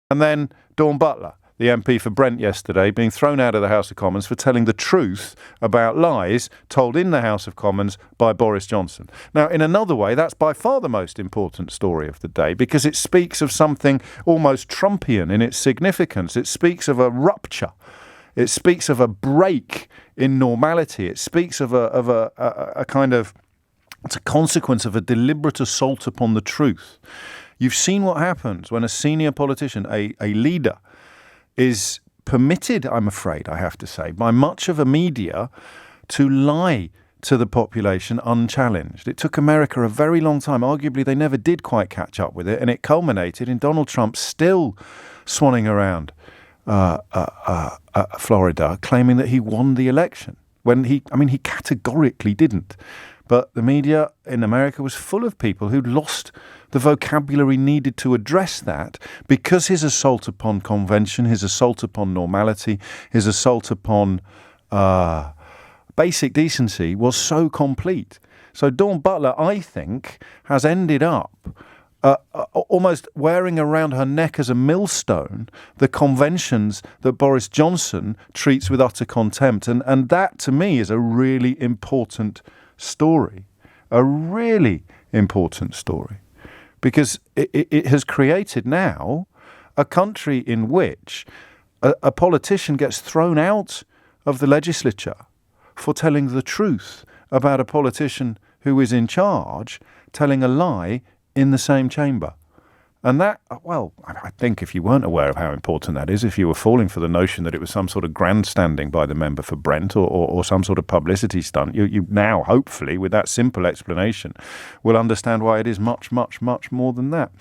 And then Dawn Butler, the MP for Brent yesterday, being thrown out of the House of Commons for telling the truth about lies told in the House of Commons by Boris Johnson. Now, in another way, that's by far the most important story of the day, because it speaks of something almost Trumpian in its significance. It speaks of a rupture. It speaks of a break in normality. It speaks of a kind of, it's a consequence of a deliberate assault upon the truth. You've seen what happens when a senior politician, a leader, is permitted, I'm afraid, I have to say, by much of a media to lie to the population unchallenged. It took America a very long time. Arguably, they never did quite catch up with it, and it culminated in Donald Trump still swanning around Florida, claiming that he won the election, when he categorically didn't. But the media in America was full of people who'd lost the vocabulary needed to address that, because his assault upon convention, his assault upon normality, his assault upon basic decency was so complete. So Dawn Butler, I think, has ended up almost wearing around her neck as a millstone the conventions that Boris Johnson treats with utter contempt. And that, to me, is a really important story, a really important story, because it has created now a country in which a politician gets thrown out of the legislature for telling the truth about a politician who is in charge, telling a lie in the same chamber. And that, well, I think if you weren't aware of how important that is, if you were falling for the notion that it was some sort of grandstanding by the member for Brent or some sort of publicity stunt, you now, hopefully, with that simple explanation, will understand why it is much, much, much more than that.